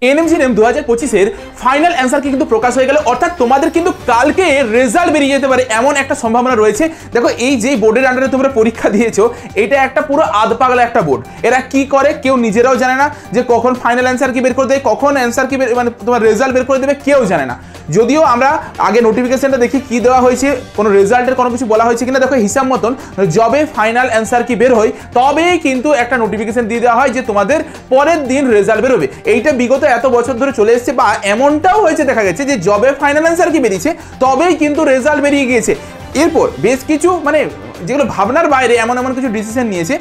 ANM GNM 2025 final answer কি কিন্তু প্রকাশ হয়ে গেল, অর্থাৎ তোমাদের কিন্তু কালকে রেজাল্ট বেরিয়ে যেতে পারে এমন একটা সম্ভাবনা রয়েছে। দেখো এই যে বোর্ডের আন্ডারে তোমরা পরীক্ষা দিয়েছো, এটা একটা পুরো আধপাগলা একটা বোর্ড। এরা কি করে কেউ নিজেরাও জানে না, যে কখন ফাইনাল অ্যান্সার কি বের করে দেয়, কখন অ্যান্সার কি মানে তোমার রেজাল্ট বের করে দেবে কেউ জানে না। যদিও আমরা আগে নোটিফিকেশনটা দেখি কি দেওয়া হয়েছে, কোনো রেজাল্টের কোনো কিছু বলা হয়েছে কিনা। দেখো হিসাব মতন যবে ফাইনাল অ্যান্সার কি বের হয় তবেই কিন্তু একটা নোটিফিকেশন দিয়ে দেওয়া হয় যে তোমাদের পরের দিন রেজাল্ট বেরোবে। এইটা বিগত এত বছর ধরে চলে এসেছে, বা এমনটাও হয়েছে দেখা গেছে যে যবে ফাইনাল অ্যান্সার কি বেরিয়েছে তবেই কিন্তু রেজাল্ট বেরিয়ে গিয়েছে। এরপর বেশ কিছু মানে যেগুলো ভাবনার বাইরে এমন এমন কিছু ডিসিশন নিয়েছে।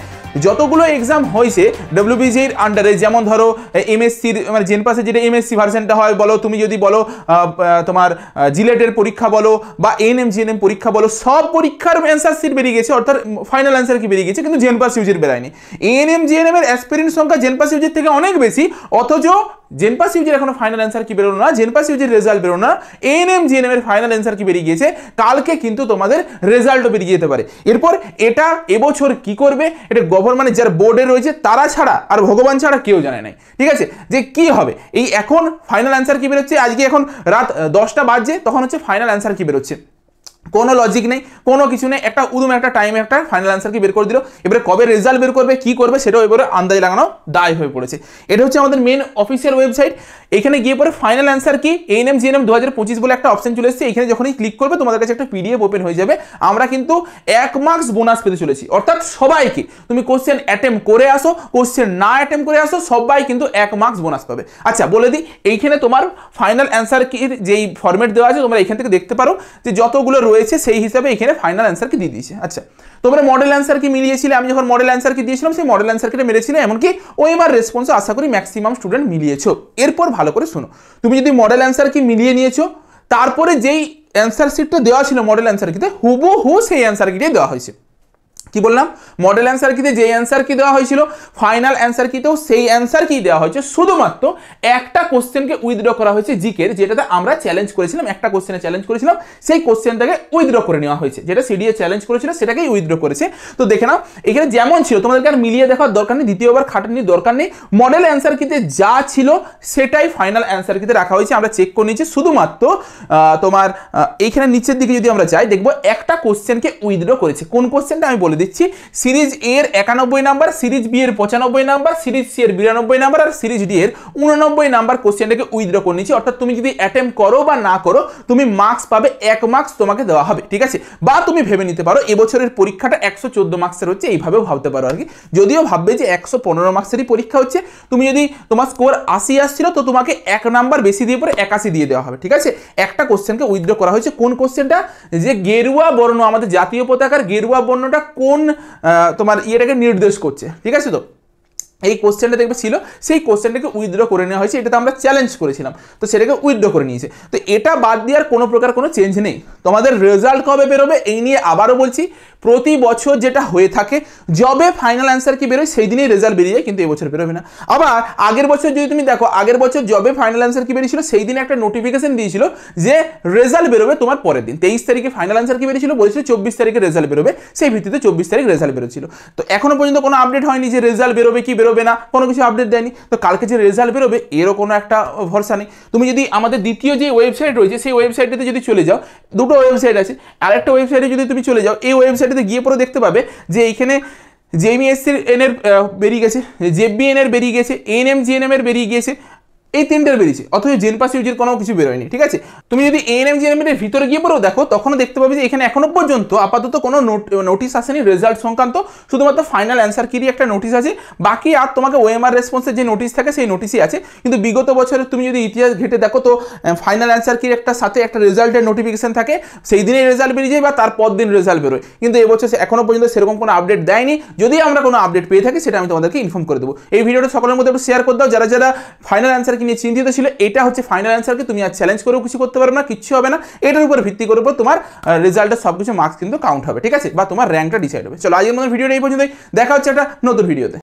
যতগুলো এক্সাম হয়েছে ডব্লিউবিজির আন্ডারে, যেমন ধরো এমএসসির মানে জেনপাসে যেটা এমএসসি ভার্সনটা হয় বলো, তুমি যদি বলো তোমার জিলেটের পরীক্ষা বলো বা এনএমজিএনএম পরীক্ষা বলো, সব পরীক্ষার অ্যান্সার সিট বেরিয়ে গেছে, অর্থাৎ ফাইনাল অ্যান্সার কি বেরিয়ে গেছে, কিন্তু জেনপাস ইউজির বেরায়নি। এনএমজিএনএম এর অ্যাসপিরেন্ট সংখ্যা জেনপাস ইউজির থেকে অনেক বেশি, অথচ জেনপাস ইউজির এখনো ফাইনাল অ্যান্সার কি বেরোলো না, জেনপাস ইউজির রেজাল্ট বেরোলো না, এনএমজিএনএম এর ফাইনাল অ্যান্সার কি বেরিয়ে গিয়েছে। কালকে কিন্তু তোমাদের রেজাল্টও বেরিয়ে যেতে পারে। এরপর এটা এবছর কি করবে, এটা গভর্নমেন্ট যারা বোর্ডে রয়েছে তারা ছাড়া আর ভগবান ছাড়া কেউ জানে নাই, ঠিক আছে, যে কি হবে। এই এখন ফাইনাল অ্যান্সার কি বেরোচ্ছে, আজকে এখন রাত 10টা বাজছে, তখন হচ্ছে ফাইনাল অ্যান্সার কি বেরোচ্ছে, কোনো লজিক নেই, কোনো কিছু নেই। একটা উদুম একটা টাইমে একটা ফাইনাল অ্যান্সার কি বের করে দিল। এবারে কবে রেজাল্ট বের করবে, কি করবে, সেটাও এবারে আন্দাজ লাগানো দায় হয়ে পড়েছে। এটা হচ্ছে আমাদের মেন অফিসিয়াল ওয়েবসাইট। এখানে গিয়ে পরে ফাইনাল অ্যান্সার কি এনএমজিএনএম 2025 বলে একটা অপশন চলে এসেছে। এখানে যখনই ক্লিক করবে তোমাদের কাছে একটা পিডিএফ ওপেন হয়ে যাবে। আমরা কিন্তু 1 মার্কস বোনাস পেতে চলেছি, অর্থাৎ সবাইকে তুমি কোশ্চেন অ্যাটেম্প করে আসো, কোশ্চেন না অ্যাটেম্প করে আসো, সবাই কিন্তু 1 মার্কস বোনাস পাবে। আচ্ছা বলে দিই, এইখানে তোমার ফাইনাল অ্যান্সার কির যেই ফরম্যাট দেওয়া আছে তোমরা এখান থেকে দেখতে পারো যে যতগুলো রয়েছে সেই হিসাবে এখানে ফাইনাল অ্যান্সার কি দিয়ে দিয়েছে। আচ্ছা তোমরা মডেল অ্যান্সার কি মিলিয়েছিলে, আমি যখন মডেল অ্যান্সার কি দিয়েছিলাম সেই মডেল অ্যান্সার কিটা মেরেছিলে, এমনকি ওএমআর রেসপন্সও আশা করি ম্যাক্সিমাম স্টুডেন্ট মিলিয়েছো। এরপর ভালো করে শোনো, তুমি যদি মডেল অ্যান্সার কি মিলিয়ে নিয়েছো, তারপরে যেই অ্যান্সার শিটটা দেওয়া ছিল মডেল অ্যান্সার কিতে হুবহু সেই অ্যান্সার কিটাই দেওয়া হয়েছে। কি বললাম, মডেল অ্যান্সার কিতে যে অ্যান্সার কি দেওয়া হয়েছিল ফাইনাল অ্যান্সার কিতেও সেই অ্যান্সার কি দেওয়া হয়েছে, শুধুমাত্র একটা কোশ্চেনকে উইথড্র করা হয়েছে জিকের, যেটাতে আমরা চ্যালেঞ্জ করেছিলাম, একটা কোশ্চেনে চ্যালেঞ্জ করেছিলাম, সেই কোশ্চেনটাকে উইথড্র করে নেওয়া হয়েছে, যেটা সিডিএ চ্যালেঞ্জ করেছিল সেটাকেই উইথড্র করেছে। তো দেখে নাও এখানে যেমন ছিল, তোমাদেরকে আর মিলিয়ে দেখার দরকার নেই, দ্বিতীয়বার খাটানির দরকার নেই। মডেল অ্যান্সার কিতে যা ছিল সেটাই ফাইনাল অ্যান্সার কিতে রাখা হয়েছে। আমরা চেক করে নিয়েছি, শুধুমাত্র তোমার এইখানে নিচের দিকে যদি আমরা যাই দেখবো একটা কোশ্চেনকে উইথড্র করেছে। কোন কোশ্চেনটা আমি বলে দিচ্ছি, সিরিজ এ এর 91 নাম্বার, সিরিজ বি এর 95 নাম্বার, সিরিজ সি এর 92 নাম্বার আর সিরিজ ডি এর 89 নাম্বার কোশ্চেনটাকে উইথড্র করে নিয়েছি। অর্থাৎ তুমি যদি অ্যাটেম্প করো বা না করো তুমি মার্কস পাবে, 1 মার্কস তোমাকে দেওয়া হবে, ঠিক আছে। বা তুমি ভেবে নিতে পারো এবছরের পরীক্ষাটা 114 মার্কসের হচ্ছে, এইভাবেও ভাবতে পারো আর কি। যদিও ভাববে যে 115 মার্কসেরই পরীক্ষা হচ্ছে, তুমি যদি তোমার স্কোর 80 আসছিল তো তোমাকে 1 নাম্বার বেশি দিয়ে পরে 81 দিয়ে দেওয়া হবে, ঠিক আছে। একটা কোশ্চেনকে উইথড্র করা হয়েছে। কোন কোশ্চেনটা, যে গেরুয়া বর্ণ, আমাদের জাতীয় পতাকার গেরুয়া বর্ণটা কোন তোমার ইয়েটাকে নির্দেশ করছে, ঠিক আছে। তো এই কোশ্চেনটা দেখবে ছিল, সেই কোশ্চেনটাকে উইথড্র করে নেওয়া হয়েছে, এটাতে আমরা চ্যালেঞ্জ করেছিলাম, তো সেটাকে উইথড্র করে নিয়েছে। তো এটা বাদ দেওয়ার কোনো প্রকার কোনো চেঞ্জ নেই। তোমাদের রেজাল্ট কবে বেরোবে এই নিয়ে আবারও বলছি, প্রতি বছর যেটা হয়ে থাকে যবে ফাইনাল অ্যান্সার কি বেরোয় সেই দিনই রেজাল্ট বেরিয়ে যায়, কিন্তু এবছর বেরোবে না। আবার আগের বছর যদি তুমি দেখো, আগের বছর যবে ফাইনাল অ্যান্সার কি বেরিয়েছিল সেই দিনে একটা নোটিফিকেশন দিয়েছিল যে রেজাল্ট বেরোবে তোমার পরের দিন। 23 তারিখে ফাইনাল অ্যান্সার কি বেরিয়েছিল, বলেছিল 24 তারিখে রেজাল্ট বেরোবে, সেই ভিত্তিতে 24 তারিখ রেজাল্ট বেরোচ্ছিল। তো এখনো পর্যন্ত কোনো আপডেট হয়নি যে রেজাল্ট বেরোবে কি বেরোবে না, কোনো কিছু আপডেট দেয়নি। তো কালকে যে রেজাল্ট বেরোবে এরও কোনো একটা ভরসা নেই। তুমি যদি আমাদের দ্বিতীয় যে ওয়েবসাইট রয়েছে সেই ওয়েবসাইটটিতে যদি চলে যাও, দুটো ওয়েবসাইট আছে, আরেকটা ওয়েবসাইটে যদি তুমি চলে যাও, এই ওয়েবসাইটে গিয়ে পরে দেখতে পাবে যে এইখানে জেএমএসসির এন এর বেরিয়ে গেছে, জেবিএন এর বেরিয়ে গেছে, এনএমজিএনএম এর বেরিয়ে গিয়েছে, এই তিনটের বেরিয়েছে, অথচ জেনপাস ইউজির কোনো কিছু বেরোয়নি, ঠিক আছে। তুমি যদি এনএমজিএনএম এর ভিতরে গিয়ে পরেও দেখো তখনও দেখতে পাবে যে এখানে এখনো পর্যন্ত আপাতত কোনো নোটিশ আসেনি রেজাল্ট সংক্রান্ত, শুধুমাত্র ফাইনাল অ্যান্সার কিরই একটা নোটিশ আছে, বাকি আর তোমাকে ওএমআর রেসপন্সের যে নোটিশ থাকে সেই নোটিশই আছে। কিন্তু বিগত বছরে তুমি যদি ইতিহাস ঘেটে দেখো তো ফাইনাল অ্যান্সার কির একটা সাথে একটা রেজাল্টের নোটিফিকেশন থাকে, সেই দিনেই রেজাল্ট বেরিয়ে যায় বা তার পর দিন রেজাল্ট বেরোয়। কিন্তু এবছর এখনো পর্যন্ত সেরকম কোনো আপডেট দেয়নি। যদি আমরা কোনো আপডেট পেয়ে থাকি সেটা আমি তোমাদেরকে ইনফর্ম করে দেবো। এই ভিডিওটা সকলের মধ্যে একটু শেয়ার করে দাও, যারা যারা ফাইনাল অ্যান্সার কি নিয়ে চিন্তিত ছিল। এটা হচ্ছে ফাইনাল অ্যান্সারকে তুমি আর চ্যালেঞ্জ করেও কিছু করতে পারবে না, কিচ্ছু হবে না। এটার উপর ভিত্তি করে তোমার রেজাল্টের সবকিছু মার্কস কিন্তু কাউন্ট হবে, ঠিক আছে, বা তোমার র্যাঙ্কটা ডিসাইড হবে। চলো আজকের মতো ভিডিওটা এই পর্যন্তই, দেখা হচ্ছে একটা নতুন ভিডিওতে।